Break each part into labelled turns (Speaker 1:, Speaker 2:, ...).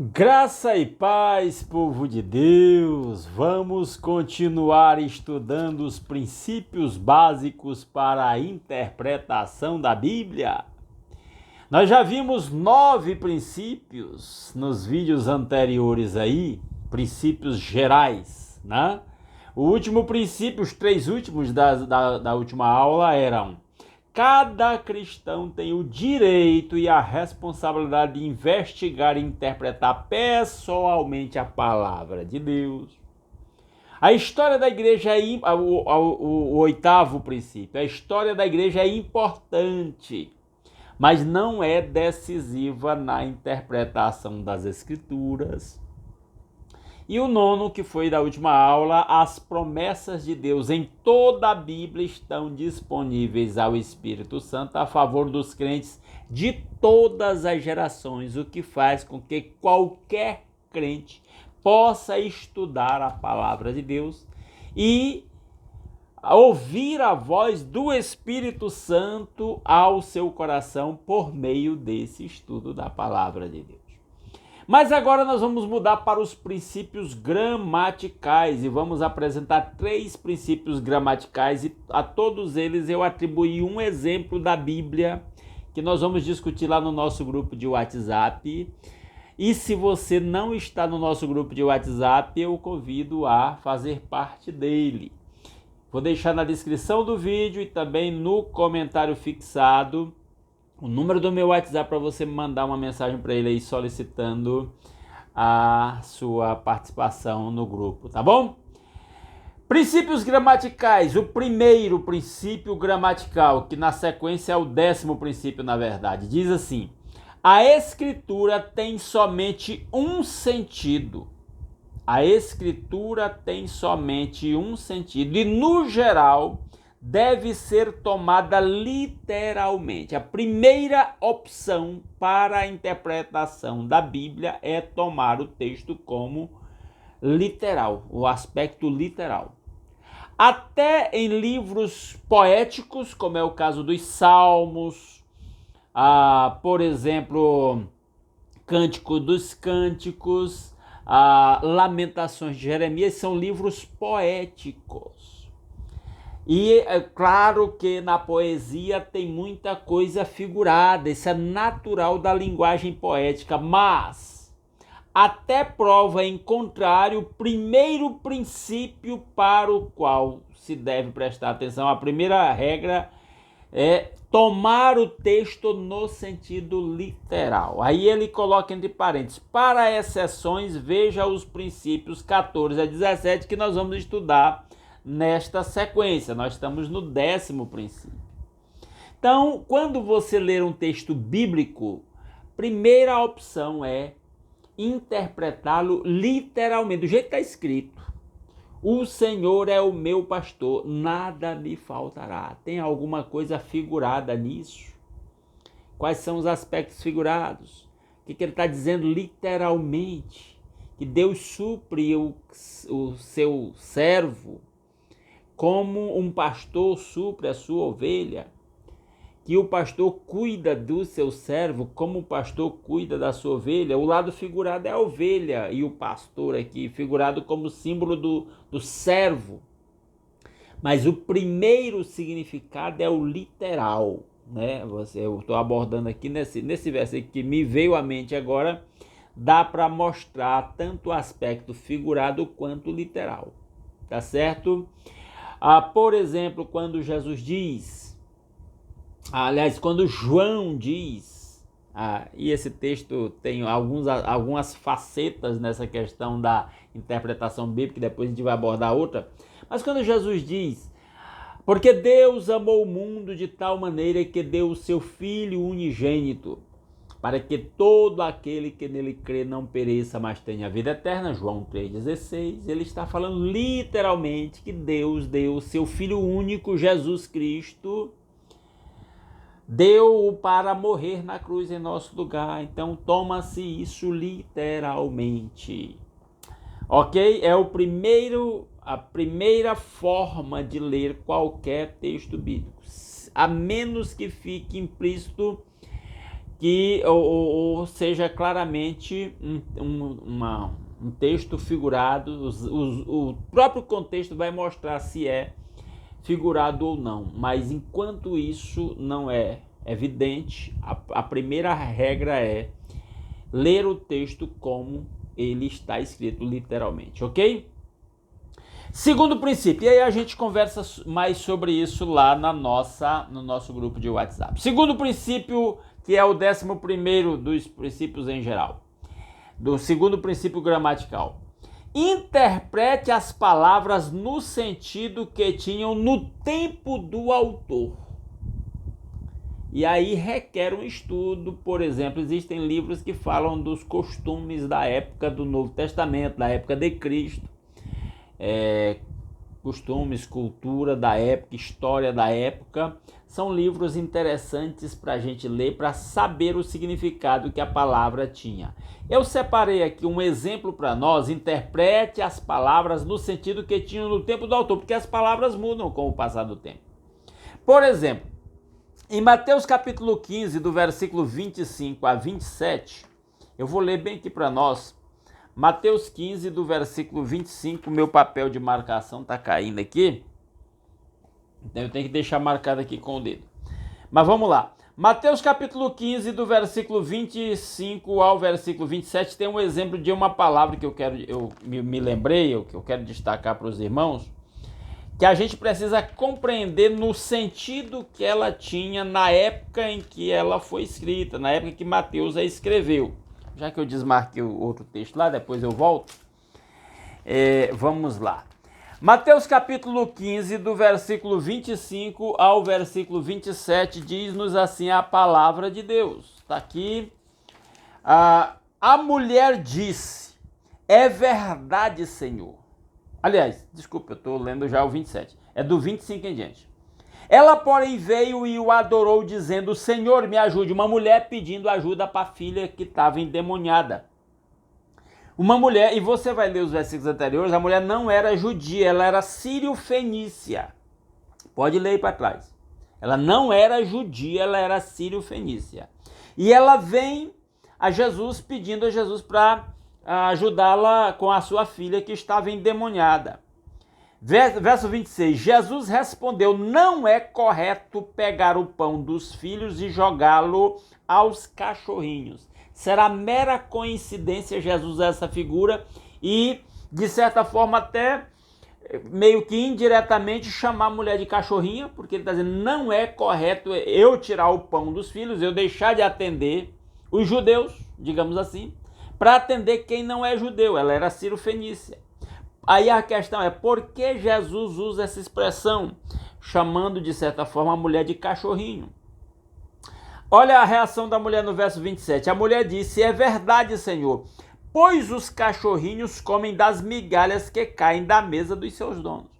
Speaker 1: Graça e paz, povo de Deus! Vamos continuar estudando os princípios básicos para a interpretação da Bíblia. Nós já vimos 9 princípios nos vídeos anteriores aí, princípios gerais, né? O último princípio, os 3 últimos da última aula eram: cada cristão tem o direito e a responsabilidade de investigar e interpretar pessoalmente a palavra de Deus. A história da igreja o oitavo princípio. A história da igreja é importante, mas não é decisiva na interpretação das Escrituras. E o nono, que foi da última aula: as promessas de Deus em toda a Bíblia estão disponíveis ao Espírito Santo a favor dos crentes de todas as gerações, o que faz com que qualquer crente possa estudar a palavra de Deus e ouvir a voz do Espírito Santo ao seu coração por meio desse estudo da palavra de Deus. Mas agora nós vamos mudar para os princípios gramaticais e vamos apresentar 3 princípios gramaticais, e a todos eles eu atribuí um exemplo da Bíblia que nós vamos discutir lá no nosso grupo de WhatsApp. E se você não está no nosso grupo de WhatsApp, eu o convido a fazer parte dele. Vou deixar na descrição do vídeo e também no comentário fixado o número do meu WhatsApp para você mandar uma mensagem para ele aí solicitando a sua participação no grupo, tá bom? Princípios gramaticais. O primeiro princípio gramatical, que na sequência é o 10º princípio, na verdade, diz assim: a Escritura tem somente um sentido. A Escritura tem somente um sentido e, no geral, deve ser tomada literalmente. A primeira opção para a interpretação da Bíblia é tomar o texto como literal, o aspecto literal. Até em livros poéticos, como é o caso dos Salmos, por exemplo, Cântico dos Cânticos, Lamentações de Jeremias, são livros poéticos. E é claro que na poesia tem muita coisa figurada, isso é natural da linguagem poética, mas até prova em contrário, o primeiro princípio para o qual se deve prestar atenção, a primeira regra é tomar o texto no sentido literal. Aí ele coloca entre parênteses: para exceções, veja os princípios 14 a 17 que nós vamos estudar nesta sequência. Nós estamos no 10º princípio. Então, quando você ler um texto bíblico, primeira opção é interpretá-lo literalmente, do jeito que está escrito. O Senhor é o meu pastor, nada me faltará. Tem alguma coisa figurada nisso? Quais são os aspectos figurados? O que ele está dizendo literalmente? Que Deus supre o seu servo como um pastor supre a sua ovelha, que o pastor cuida do seu servo como o pastor cuida da sua ovelha. O lado figurado é a ovelha e o pastor aqui, figurado como símbolo do servo. Mas o primeiro significado é o literal, né? Eu estou abordando aqui nesse versículo que me veio à mente agora, dá para mostrar tanto o aspecto figurado quanto literal, tá certo? Por exemplo, quando Jesus diz, quando João diz, e esse texto tem algumas facetas nessa questão da interpretação bíblica, depois a gente vai abordar outra, mas quando Jesus diz: porque Deus amou o mundo de tal maneira que deu o seu Filho unigênito, para que todo aquele que nele crê não pereça, mas tenha vida eterna, João 3,16, ele está falando literalmente que Deus deu o seu Filho único, Jesus Cristo, deu-o para morrer na cruz em nosso lugar. Então toma-se isso literalmente. Ok? É a primeira forma de ler qualquer texto bíblico, a menos que fique implícito que ou seja claramente um texto figurado. O próprio contexto vai mostrar se é figurado ou não, mas enquanto isso não é evidente, a primeira regra é ler o texto como ele está escrito literalmente, ok? Segundo princípio, e aí a gente conversa mais sobre isso lá no nosso grupo de WhatsApp. Segundo princípio, que é o 11º dos princípios em geral, do segundo princípio gramatical. Interprete as palavras no sentido que tinham no tempo do autor. E aí requer um estudo. Por exemplo, existem livros que falam dos costumes da época do Novo Testamento, da época de Cristo. Costumes, cultura da época, história da época. São livros interessantes para a gente ler, para saber o significado que a palavra tinha. Eu separei aqui um exemplo para nós. Interprete as palavras no sentido que tinham no tempo do autor, porque as palavras mudam com o passar do tempo. Por exemplo, em Mateus capítulo 15, do versículo 25 a 27, eu vou ler bem aqui para nós. Mateus 15, do versículo 25, meu papel de marcação está caindo aqui. Então eu tenho que deixar marcado aqui com o dedo. Mas vamos lá. Mateus capítulo 15, do versículo 25 ao versículo 27, tem um exemplo de uma palavra que eu me lembrei, que eu quero destacar para os irmãos, que a gente precisa compreender no sentido que ela tinha na época em que ela foi escrita, na época que Mateus a escreveu. Já que eu desmarquei o outro texto lá, depois eu volto. Vamos lá. Mateus capítulo 15, do versículo 25 ao versículo 27, diz-nos assim a palavra de Deus. Está aqui. A mulher disse, é verdade, Senhor. Aliás, desculpa, eu estou lendo já o 27. É do 25 em diante. Ela, porém, veio e o adorou, dizendo, Senhor, me ajude. Uma mulher pedindo ajuda para a filha que estava endemoniada. Uma mulher, e você vai ler os versículos anteriores, a mulher não era judia, ela era sírio-fenícia. Pode ler aí para trás. Ela não era judia, ela era sírio-fenícia. E ela vem a Jesus, pedindo a Jesus para ajudá-la com a sua filha que estava endemoniada. Verso 26, Jesus respondeu, não é correto pegar o pão dos filhos e jogá-lo aos cachorrinhos. Será mera coincidência Jesus usar essa figura e, de certa forma, até meio que indiretamente chamar a mulher de cachorrinha, porque ele está dizendo, não é correto eu tirar o pão dos filhos, eu deixar de atender os judeus, digamos assim, para atender quem não é judeu. Ela era sírio-fenícia. Aí a questão é, por que Jesus usa essa expressão, chamando de certa forma a mulher de cachorrinho? Olha a reação da mulher no verso 27. A mulher disse, é verdade, Senhor, pois os cachorrinhos comem das migalhas que caem da mesa dos seus donos.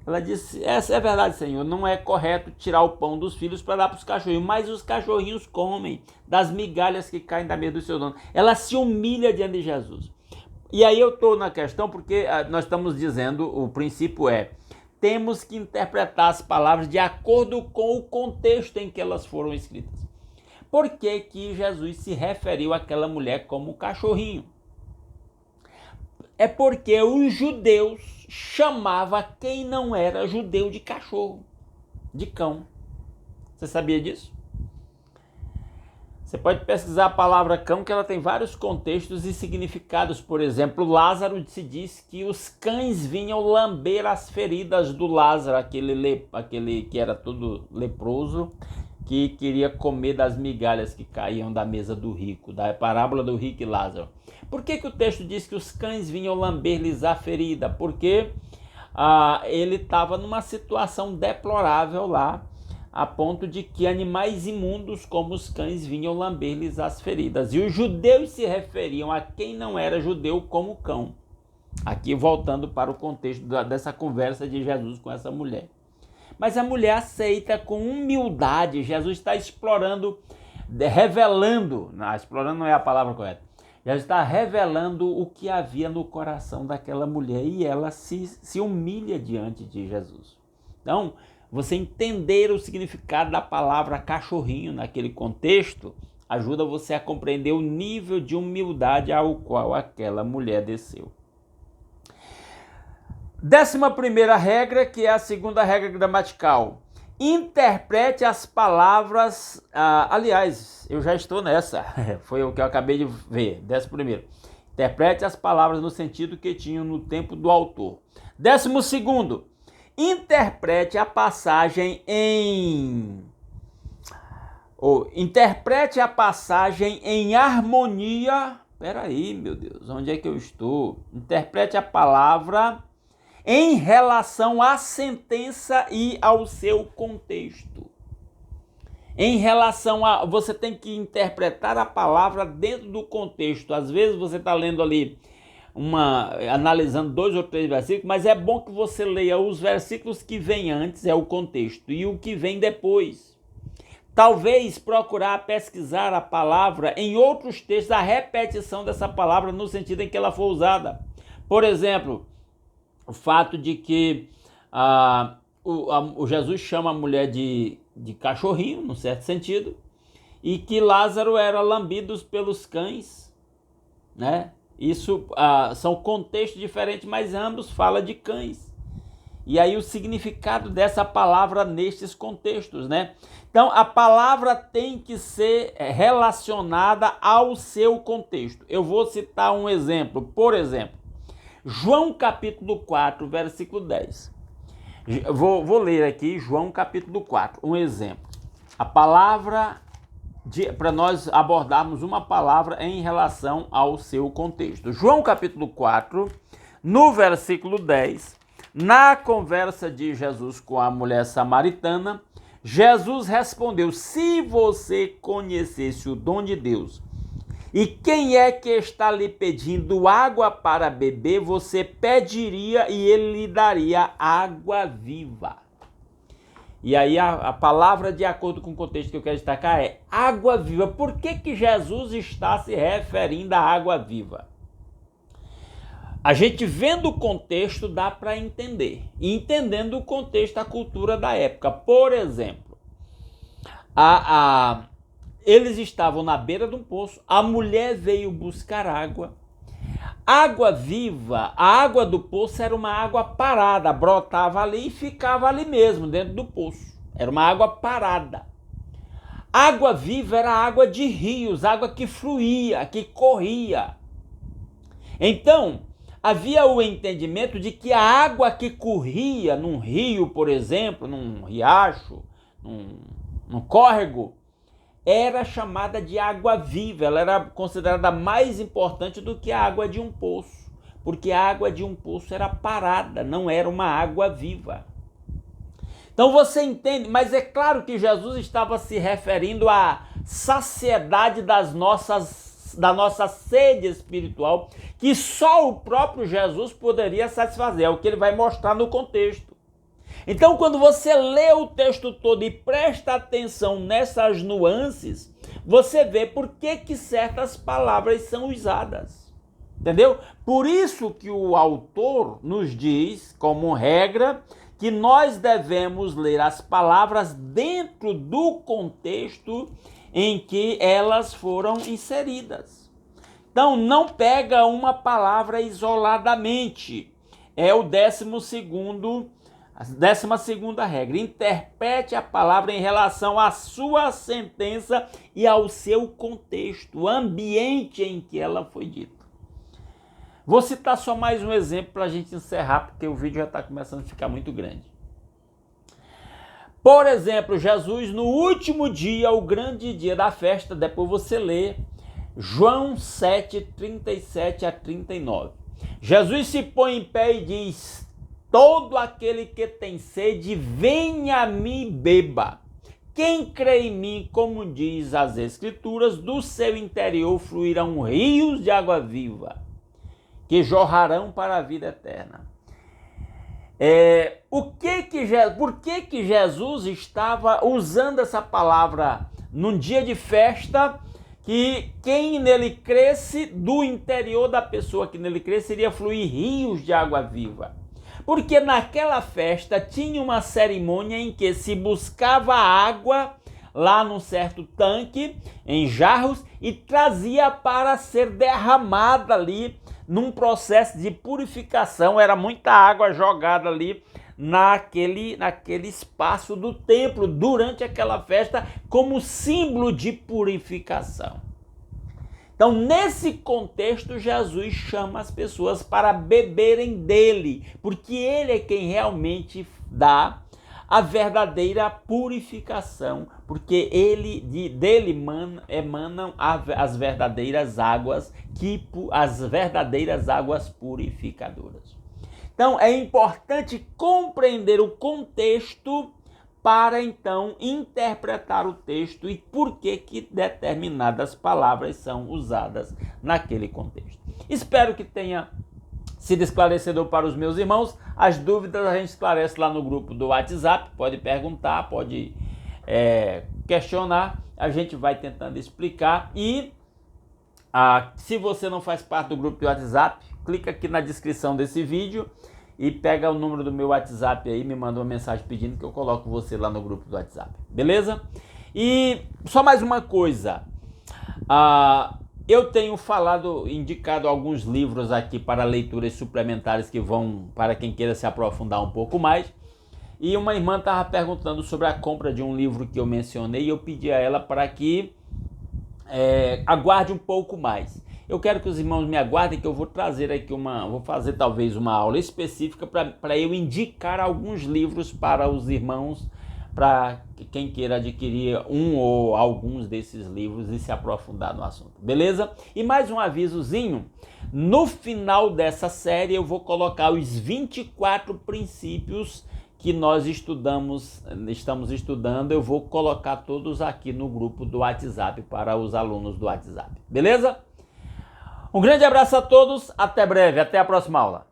Speaker 1: Ela disse, essa é verdade, Senhor, não é correto tirar o pão dos filhos para dar para os cachorrinhos, mas os cachorrinhos comem das migalhas que caem da mesa dos seus donos. Ela se humilha diante de Jesus. E aí eu estou na questão porque nós estamos dizendo, o princípio é, temos que interpretar as palavras de acordo com o contexto em que elas foram escritas. Por que que Jesus se referiu àquela mulher como cachorrinho? É porque os judeus chamavam quem não era judeu de cachorro, de cão. Você sabia disso? Você pode pesquisar a palavra cão, que ela tem vários contextos e significados. Por exemplo, Lázaro, se diz que os cães vinham lamber as feridas do Lázaro, aquele que era todo leproso, que queria comer das migalhas que caíam da mesa do rico, da parábola do rico e Lázaro. Por que que o texto diz que os cães vinham lamber-lhes a ferida? Porque ele estava numa situação deplorável lá, a ponto de que animais imundos como os cães vinham lamber-lhes as feridas. E os judeus se referiam a quem não era judeu como cão. Aqui voltando para o contexto dessa conversa de Jesus com essa mulher. Mas a mulher aceita com humildade. Jesus está explorando, revelando, não, explorando não é a palavra correta, Jesus está revelando o que havia no coração daquela mulher e ela se humilha diante de Jesus. Então, você entender o significado da palavra cachorrinho naquele contexto ajuda você a compreender o nível de humildade ao qual aquela mulher desceu. 11ª regra, que é a segunda regra gramatical. Interprete as palavras, aliás, eu já estou nessa, foi o que eu acabei de ver, 11º. Interprete as palavras no sentido que tinham no tempo do autor. 12º, interprete a passagem interprete a passagem em harmonia. Peraí, meu Deus, onde é que eu estou? Interprete a palavra em relação à sentença e ao seu contexto. Em relação a... Você tem que interpretar a palavra dentro do contexto. Às vezes você está lendo ali, analisando 2 ou 3 versículos, mas é bom que você leia os versículos que vêm antes, é o contexto, e o que vem depois. Talvez procurar pesquisar a palavra em outros textos, a repetição dessa palavra no sentido em que ela for usada. Por exemplo, o fato de que o Jesus chama a mulher de cachorrinho, num certo sentido, e que Lázaro era lambido pelos cães, né? Isso são contextos diferentes, mas ambos falam de cães. E aí o significado dessa palavra nestes contextos, né? Então a palavra tem que ser relacionada ao seu contexto. Eu vou citar um exemplo. Por exemplo, João capítulo 4, versículo 10. Vou ler aqui João capítulo 4, um exemplo. A palavra, para nós abordarmos uma palavra em relação ao seu contexto. João capítulo 4, no versículo 10, na conversa de Jesus com a mulher samaritana, Jesus respondeu: se você conhecesse o dom de Deus e quem é que está lhe pedindo água para beber, você pediria e ele lhe daria água viva. E aí a palavra, de acordo com o contexto que eu quero destacar, é água viva. Por que Jesus está se referindo à água viva? A gente vendo o contexto dá para entender. E entendendo o contexto, a cultura da época. Por exemplo, eles estavam na beira de um poço, a mulher veio buscar água. Água viva, a água do poço era uma água parada, brotava ali e ficava ali mesmo, dentro do poço. Era uma água parada. Água viva era água de rios, água que fluía, que corria. Então, havia o entendimento de que a água que corria num rio, por exemplo, num riacho, num córrego, era chamada de água viva. Ela era considerada mais importante do que a água de um poço, porque a água de um poço era parada, não era uma água viva. Então você entende, mas é claro que Jesus estava se referindo à saciedade da nossa sede espiritual, que só o próprio Jesus poderia satisfazer, é o que ele vai mostrar no contexto. Então, quando você lê o texto todo e presta atenção nessas nuances, você vê por que certas palavras são usadas. Entendeu? Por isso que o autor nos diz, como regra, que nós devemos ler as palavras dentro do contexto em que elas foram inseridas. Então, não pega uma palavra isoladamente. É o 12ª regra. Interprete a palavra em relação à sua sentença e ao seu contexto, o ambiente em que ela foi dita. Vou citar só mais um exemplo para a gente encerrar, porque o vídeo já está começando a ficar muito grande. Por exemplo, Jesus no último dia, o grande dia da festa, depois você lê João 7, 37 a 39. Jesus se põe em pé e diz: todo aquele que tem sede, venha a mim e beba. Quem crê em mim, como diz as Escrituras, do seu interior fluirão rios de água viva, que jorrarão para a vida eterna. Por que Jesus estava usando essa palavra num dia de festa, que quem nele cresce, do interior da pessoa que nele cresce, iria fluir rios de água viva? Porque naquela festa tinha uma cerimônia em que se buscava água lá num certo tanque, em jarros, e trazia para ser derramada ali num processo de purificação. Era muita água jogada ali naquele espaço do templo durante aquela festa como símbolo de purificação. Então, nesse contexto, Jesus chama as pessoas para beberem dele, porque ele é quem realmente dá a verdadeira purificação, porque dele emanam as verdadeiras águas, as verdadeiras águas purificadoras. Então, é importante compreender o contexto para então interpretar o texto e por que determinadas palavras são usadas naquele contexto. Espero que tenha sido esclarecedor para os meus irmãos. As dúvidas a gente esclarece lá no grupo do WhatsApp, pode perguntar, pode questionar, a gente vai tentando explicar. E se você não faz parte do grupo do WhatsApp, clica aqui na descrição desse vídeo e pega o número do meu WhatsApp aí, me manda uma mensagem pedindo que eu coloco você lá no grupo do WhatsApp, beleza? E só mais uma coisa, eu tenho indicado alguns livros aqui para leituras suplementares que vão para quem queira se aprofundar um pouco mais, e uma irmã estava perguntando sobre a compra de um livro que eu mencionei e eu pedi a ela para que aguarde um pouco mais. Eu quero que os irmãos me aguardem, que eu vou trazer aqui vou fazer talvez uma aula específica para eu indicar alguns livros para os irmãos, para quem queira adquirir um ou alguns desses livros e se aprofundar no assunto, beleza? E mais um avisozinho, no final dessa série eu vou colocar os 24 princípios que nós estamos estudando, eu vou colocar todos aqui no grupo do WhatsApp para os alunos do WhatsApp, beleza? Um grande abraço a todos, até breve, até a próxima aula.